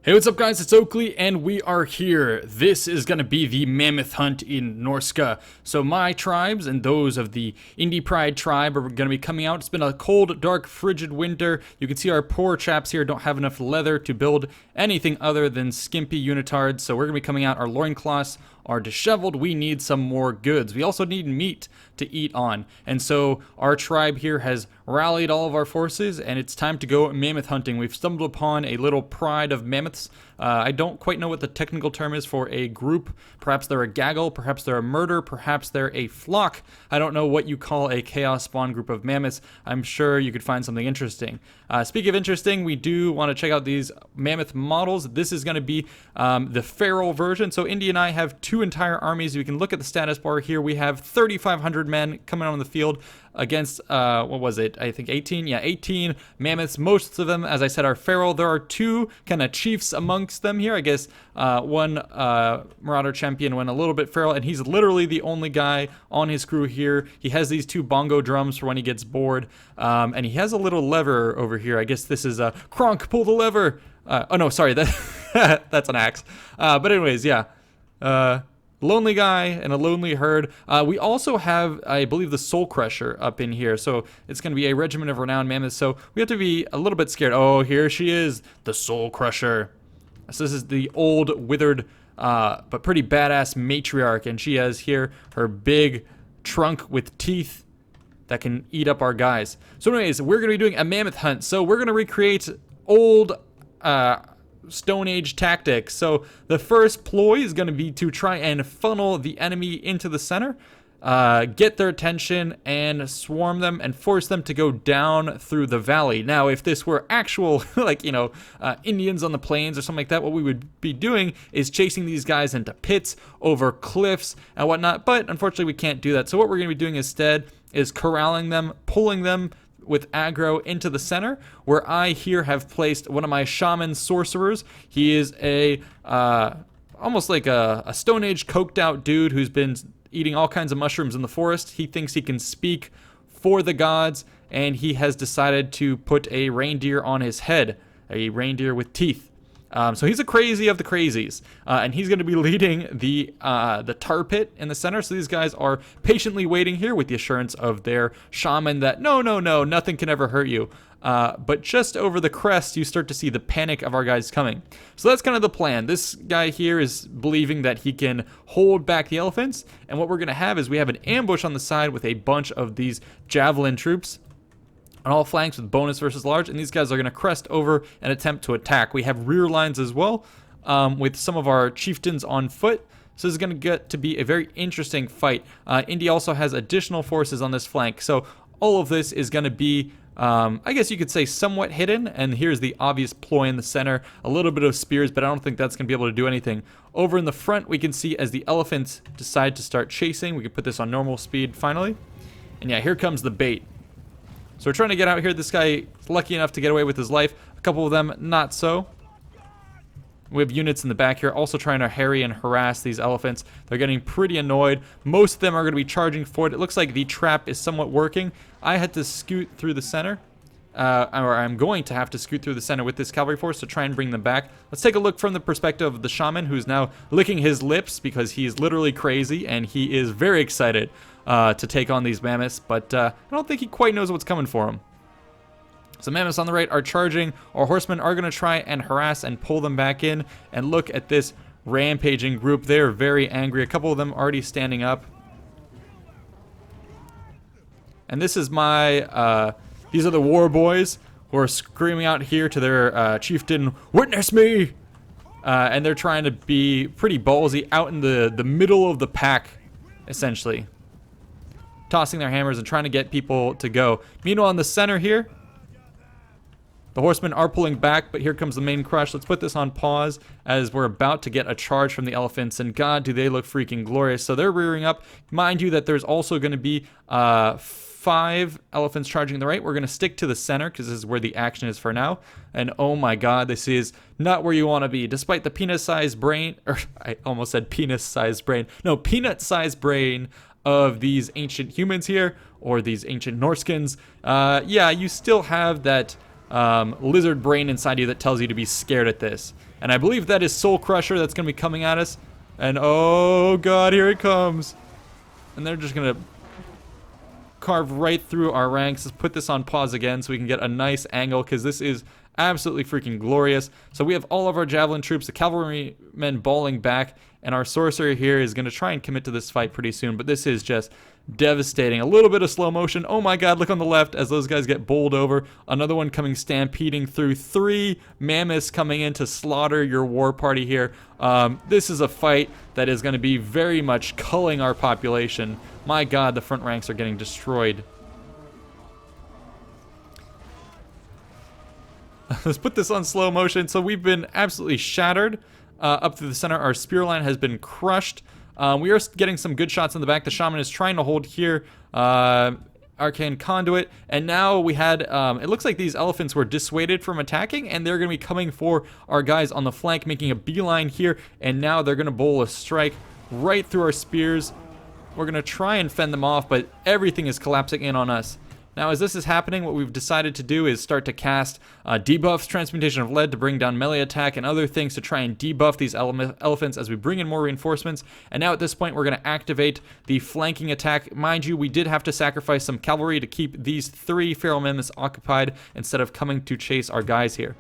Hey, what's up guys, it's Oakley and we are here. This is going to be the Mammoth Hunt in Norsca. So my tribes and those of the Indie Pride tribe are going to be coming out. It's been a cold, dark, frigid winter. You can see our poor chaps here don't have enough leather to build anything other than skimpy unitards. So we're going to be coming out. Our loincloths are disheveled. We need some more goods. We also need meat to eat on. And so our tribe here has rallied all of our forces and it's time to go mammoth hunting. We've stumbled upon a little pride of mammoths. I don't quite know what the technical term is for a group. Perhaps they're a gaggle, perhaps they're a murder, perhaps they're a flock. I don't know what you call a chaos spawn group of mammoths. I'm sure you could find something interesting. Speaking of interesting, we do want to check out these mammoth models. This is going to be the feral version. So Indy and I have two entire armies. We can look at the status bar here. We have 3,500 men coming on the field against, what was it? I think 18? Yeah, 18 mammoths. Most of them, as I said, are feral. There are two kind of chiefs amongst them here. I guess one Marauder champion went a little bit feral, and he's literally the only guy on his crew here. He has these two bongo drums for when he gets bored, and he has a little lever over here. I guess this is a Kronk, pull the lever. Oh no, sorry, that that's an axe. But anyways, yeah. Lonely guy and a lonely herd. We also have, I believe, the Soul Crusher up in here. So it's going to be a regiment of renowned mammoths. So we have to be a little bit scared. Oh, here she is, the Soul Crusher. So this is the old, withered, but pretty badass matriarch. And she has here her big trunk with teeth that can eat up our guys. So anyways, we're going to be doing a mammoth hunt. So we're going to recreate old Stone Age tactics. So the first ploy is going to be to try and funnel the enemy into the center, get their attention and swarm them and force them to go down through the valley. Now, if this were actual, like, Indians on the plains or something like that, what we would be doing is chasing these guys into pits, over cliffs and whatnot. But unfortunately, we can't do that. So what we're going to be doing instead is corralling them, pulling them with aggro into the center, where I here have placed one of my shaman sorcerers. He is a almost like a Stone Age coked out dude who's been eating all kinds of mushrooms in the forest. He thinks he can speak for the gods, and he has decided to put a reindeer on his head, a reindeer with teeth. So he's a crazy of the crazies, and he's going to be leading the tar pit in the center. So these guys are patiently waiting here with the assurance of their shaman that no, nothing can ever hurt you. But just over the crest, you start to see the panic of our guys coming. So that's kind of the plan. This guy here is believing that he can hold back the elephants, and what we're going to have is we have an ambush on the side with a bunch of these javelin troops on all flanks with bonus versus large, and these guys are going to crest over and attempt to attack. We have rear lines as well, with some of our chieftains on foot. So this is going to get to be a very interesting fight. Indy also has additional forces on this flank, so all of this is going to be, I guess you could say, somewhat hidden. And here's the obvious ploy in the center, a little bit of spears, but I don't think that's going to be able to do anything. Over in the front, we can see as the elephants decide to start chasing, we can put this on normal speed finally. And yeah, here comes the bait. So we're trying to get out here. This guy is lucky enough to get away with his life. A couple of them, not so. We have units in the back here also trying to harry and harass these elephants. They're getting pretty annoyed. Most of them are going to be charging forward. It looks like the trap is somewhat working. I had to scoot through the center. Or I'm going to have to scoot through the center with this cavalry force to try and bring them back. Let's take a look from the perspective of the shaman, who's now licking his lips because he's literally crazy and he is very excited to take on these mammoths, but I don't think he quite knows what's coming for him. So mammoths on the right are charging. Our horsemen are going to try and harass and pull them back in. And look at this rampaging group. They're very angry. A couple of them already standing up. And this is my, these are the war boys who are screaming out here to their chieftain, "Witness me!" And they're trying to be pretty ballsy out in the middle of the pack, essentially, tossing their hammers and trying to get people to go. Meanwhile, in the center here, the horsemen are pulling back, but here comes the main crush. Let's put this on pause as we're about to get a charge from the elephants, and God, do they look freaking glorious. So they're rearing up. Mind you that there's also going to be 5 elephants charging the right. We're going to stick to the center because this is where the action is for now. And oh my God, this is not where you want to be. Despite the penis-sized brain, or I almost said penis-sized brain. No, peanut-sized brain of these ancient humans here, or these ancient Norscans. Yeah, you still have that lizard brain inside you that tells you to be scared at this. And I believe that is Soul Crusher that's going to be coming at us. And oh god, here it comes. And they're just going to carve right through our ranks. Let's put this on pause again so we can get a nice angle, because this is absolutely freaking glorious. So we have all of our javelin troops, the cavalrymen balling back, and our sorcerer here is going to try and commit to this fight pretty soon, but this is just devastating. A little bit of slow motion. Oh my god, look on the left as those guys get bowled over. Another one coming stampeding through. 3 mammoths coming in to slaughter your war party here. This is a fight that is going to be very much culling our population. My god, the front ranks are getting destroyed. Let's put this on slow motion. So we've been absolutely shattered up through the center. Our spear line has been crushed. We are getting some good shots in the back. The shaman is trying to hold here. Arcane Conduit. And now we had, it looks like these elephants were dissuaded from attacking, and they're going to be coming for our guys on the flank, making a beeline here. And now they're going to bowl a strike right through our spears. We're going to try and fend them off, but everything is collapsing in on us. Now, as this is happening, what we've decided to do is start to cast debuffs, Transmutation of Lead to bring down melee attack, and other things to try and debuff these elephants as we bring in more reinforcements. And now at this point, we're going to activate the flanking attack. Mind you, we did have to sacrifice some cavalry to keep these 3 feral mammoths occupied instead of coming to chase our guys here.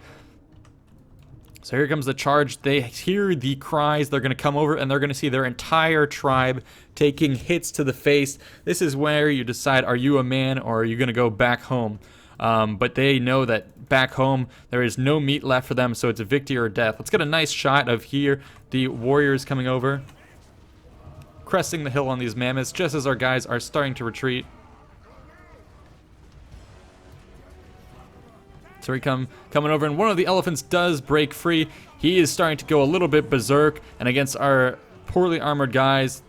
So here comes the charge. They hear the cries. They're going to come over and they're going to see their entire tribe taking hits to the face. This is where you decide, are you a man or are you going to go back home? But they know that back home there is no meat left for them, so it's a victory or death. Let's get a nice shot of here, the warriors coming over, cresting the hill on these mammoths just as our guys are starting to retreat. So we coming over, and one of the elephants does break free. He is starting to go a little bit berserk, and against our poorly armored guys,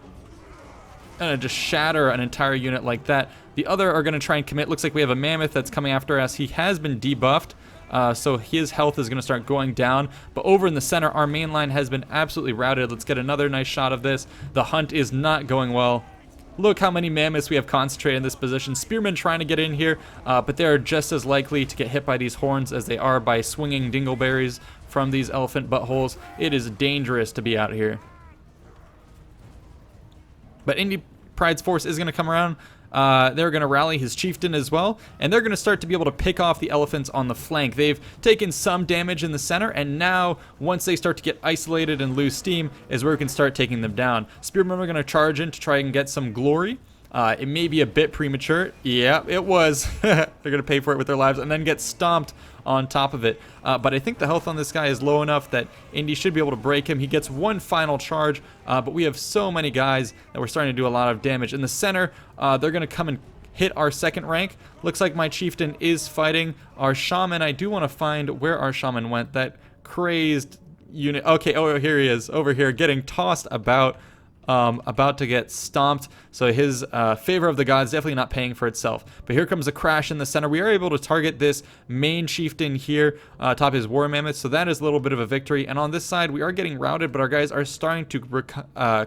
gonna just shatter an entire unit like that. The other are gonna try and commit. Looks like we have a mammoth that's coming after us. He has been debuffed, so his health is gonna start going down. But over in the center, our main line has been absolutely routed. Let's get another nice shot of this. The hunt is not going well. Look how many mammoths we have concentrated in this position. Spearmen trying to get in here, but they're just as likely to get hit by these horns as they are by swinging dingleberries from these elephant buttholes. It is dangerous to be out here. But Indy Pride's force is going to come around. They're going to rally his chieftain as well, and they're going to start to be able to pick off the elephants on the flank. They've taken some damage in the center, and now once they start to get isolated and lose steam is where we can start taking them down. Spearmen are going to charge in to try and get some glory. It may be a bit premature. Yeah, it was. They're going to pay for it with their lives and then get stomped on top of it. But I think the health on this guy is low enough that Indy should be able to break him. He gets one final charge, but we have so many guys that we're starting to do a lot of damage. In the center, they're going to come and hit our second rank. Looks like my chieftain is fighting our shaman. I do want to find where our shaman went. That crazed unit. Okay, oh, here he is, over here, getting tossed about. About to get stomped, so his favor of the gods definitely not paying for itself. But here comes a crash in the center. We are able to target this main chieftain here atop his war mammoth, so that is a little bit of a victory. And on this side, we are getting routed, but our guys are starting to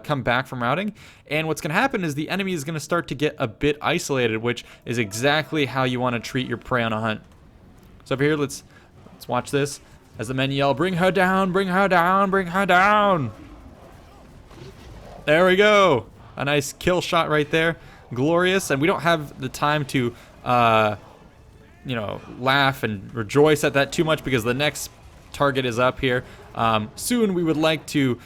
come back from routing. And what's going to happen is the enemy is going to start to get a bit isolated, which is exactly how you want to treat your prey on a hunt. So over here, let's watch this as the men yell, "Bring her down! Bring her down! Bring her down!" There we go. A nice kill shot right there. Glorious. And we don't have the time to, you know, laugh and rejoice at that too much because the next target is up here. Soon we would like to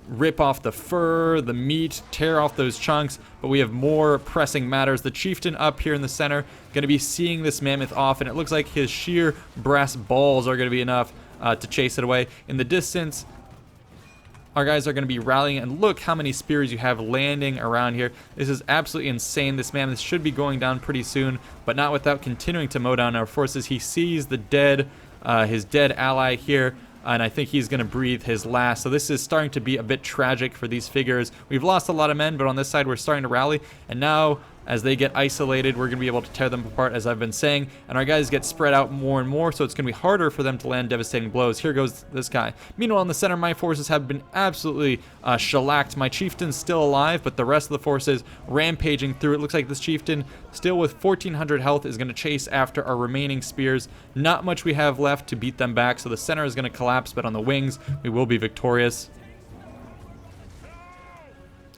rip off the fur, the meat, tear off those chunks, but we have more pressing matters. The chieftain up here in the center going to be seeing this mammoth off, and it looks like his sheer brass balls are going to be enough to chase it away. In the distance, our guys are going to be rallying, and look how many spears you have landing around here. This is absolutely insane. This mammoth should be going down pretty soon, but not without continuing to mow down our forces. He sees the dead, his dead ally here, and I think he's going to breathe his last. So this is starting to be a bit tragic for these figures. We've lost a lot of men, but on this side we're starting to rally, and now As they get isolated, we're going to be able to tear them apart, as I've been saying, and our guys get spread out more and more, so it's going to be harder for them to land devastating blows. Here goes this guy. Meanwhile, in the center, my forces have been absolutely shellacked. My chieftain's still alive, but the rest of the forces rampaging through. It looks like this chieftain, still with 1,400 health, is going to chase after our remaining spears. Not much we have left to beat them back, so the center is going to collapse, but on the wings, we will be victorious.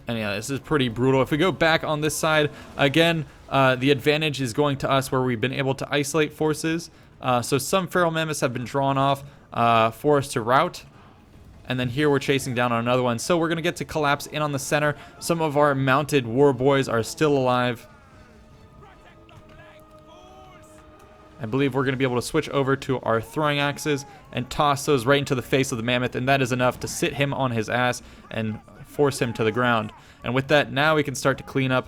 And yeah, this is pretty brutal. If we go back on this side, again, the advantage is going to us where we've been able to isolate forces. So some feral mammoths have been drawn off for us to rout. And then here we're chasing down on another one. So we're going to get to collapse in on the center. Some of our mounted war boys are still alive. I believe we're going to be able to switch over to our throwing axes and toss those right into the face of the mammoth. And that is enough to sit him on his ass and force him to the ground. And with that, now we can start to clean up.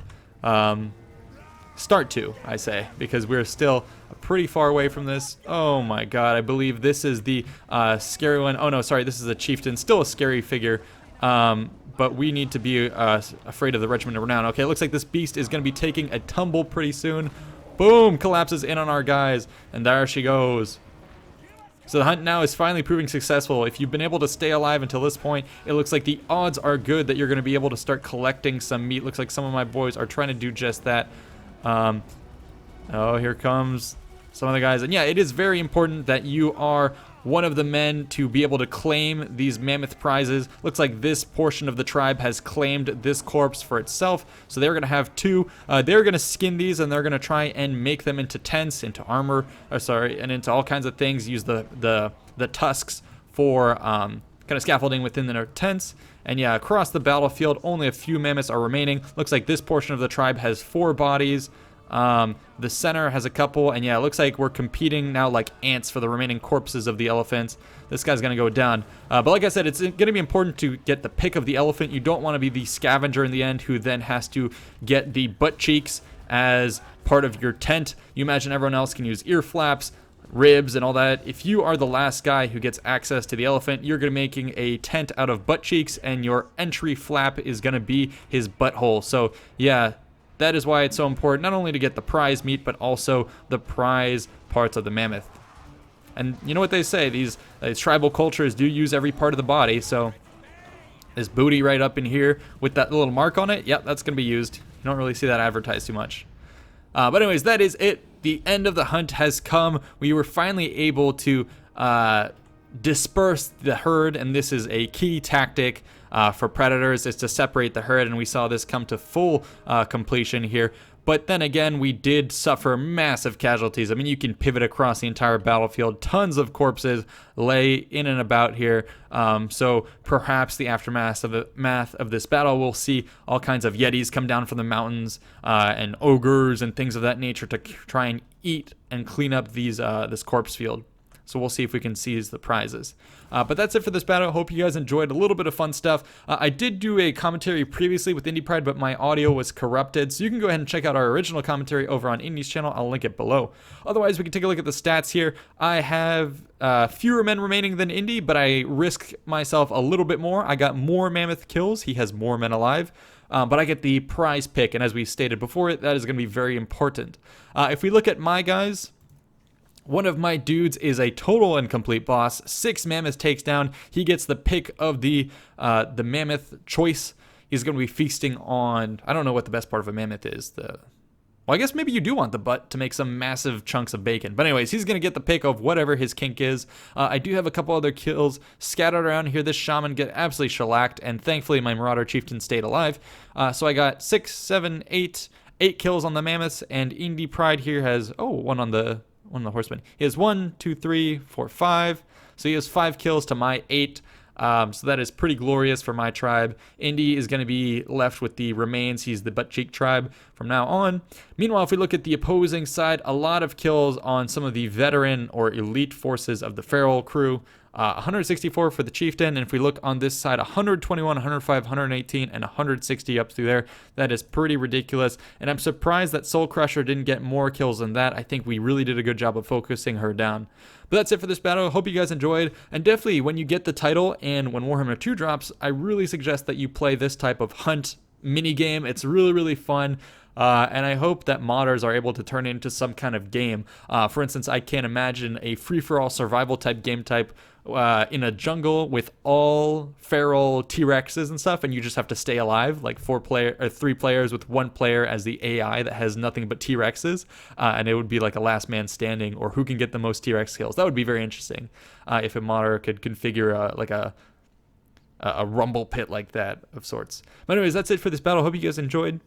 Start to, I say, because we're still pretty far away from this. Oh my god, I believe this is the scary one. Oh no, sorry, this is a chieftain. Still a scary figure. But we need to be afraid of the Regiment of Renown. Okay, it looks like this beast is going to be taking a tumble pretty soon. Boom, collapses in on our guys. And there she goes. So the hunt now is finally proving successful. If you've been able to stay alive until this point, it looks like the odds are good that you're going to be able to start collecting some meat. Looks like some of my boys are trying to do just that. Oh, here comes some of the guys. And yeah, it is very important that you are one of the men to be able to claim these mammoth prizes. Looks like this portion of the tribe has claimed this corpse for itself, so they're going to have two. They're going to skin these, and they're going to try and make them into tents, into armor, and into all kinds of things. Use the tusks for kind of scaffolding within their tents. And yeah, across the battlefield, only a few mammoths are remaining. Looks like this portion of the tribe has 4 bodies. The center has a couple, and yeah, it looks like we're competing now like ants for the remaining corpses of the elephants. This guy's gonna go down. But like I said, it's gonna be important to get the pick of the elephant. You don't want to be the scavenger in the end who then has to get the butt cheeks as part of your tent. You imagine everyone else can use ear flaps, ribs, and all that. If you are the last guy who gets access to the elephant, you're gonna be making a tent out of butt cheeks, and your entry flap is gonna be his butthole. So yeah, that is why it's so important, not only to get the prize meat, but also the prize parts of the mammoth. And you know what they say, these tribal cultures do use every part of the body, so this booty right up in here with that little mark on it, yep, that's going to be used. You don't really see that advertised too much. But anyways, that is it. The end of the hunt has come. We were finally able to disperse the herd, and this is a key tactic for predators, is to separate the herd, and we saw this come to full completion here. But then again, we did suffer massive casualties. I mean, you can pivot across the entire battlefield. Tons of corpses lay in and about here. So perhaps the aftermath of this battle, we'll see all kinds of yetis come down from the mountains and ogres and things of that nature to try and eat and clean up this corpse field. So we'll see if we can seize the prizes. But that's it for this battle. Hope you guys enjoyed. A little bit of fun stuff. I did do a commentary previously with Indie Pride, but my audio was corrupted. So you can go ahead and check out our original commentary over on Indie's channel. I'll link it below. Otherwise, we can take a look at the stats here. I have fewer men remaining than Indie, but I risked myself a little bit more. I got more mammoth kills. He has more men alive. But I get the prize pick, and as we stated before, that is going to be very important. If we look at my guys, one of my dudes is a total and complete boss. 6 mammoths takes down. He gets the pick of the mammoth choice. He's going to be feasting on, I don't know what the best part of a mammoth is. Well, I guess maybe you do want the butt to make some massive chunks of bacon. But anyways, he's going to get the pick of whatever his kink is. I do have a couple other kills scattered around here. This shaman get absolutely shellacked, and thankfully my marauder chieftain stayed alive. So I got 6, 7, 8 kills on the mammoths, and Indie Pride here has, one on the horseman. He has 1, 2, 3, 4, 5. So he has 5 kills to my 8. So that is pretty glorious for my tribe. Indy is going to be left with the remains. He's the butt cheek tribe from now on. Meanwhile, if we look at the opposing side, a lot of kills on some of the veteran or elite forces of the feral crew. 164 for the chieftain, and if we look on this side, 121, 105, 118, and 160 up through there. That is pretty ridiculous, and I'm surprised that Soul Crusher didn't get more kills than that. I think we really did a good job of focusing her down. But that's it for this battle. Hope you guys enjoyed, and definitely when you get the title and when Warhammer 2 drops, I really suggest that you play this type of hunt mini game. It's really, really fun. And I hope that modders are able to turn it into some kind of game. For instance, I can't imagine a free-for-all survival type game type in a jungle with all feral T-Rexes and stuff, and you just have to stay alive, like 3 players with 1 player as the AI that has nothing but T-Rexes, and it would be like a last man standing, or who can get the most T-Rex kills. That would be very interesting if a modder could configure like a rumble pit like that of sorts. But anyways, that's it for this battle. Hope you guys enjoyed.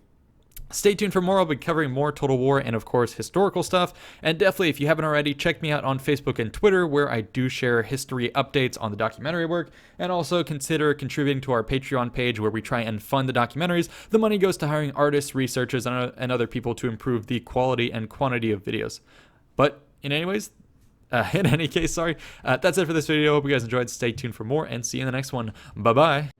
Stay tuned for more. I'll be covering more Total War and, of course, historical stuff. And definitely, if you haven't already, check me out on Facebook and Twitter, where I do share history updates on the documentary work. And also consider contributing to our Patreon page, where we try and fund the documentaries. The money goes to hiring artists, researchers, and other people to improve the quality and quantity of videos. But in any case, that's it for this video. Hope you guys enjoyed. Stay tuned for more, and see you in the next one. Bye-bye.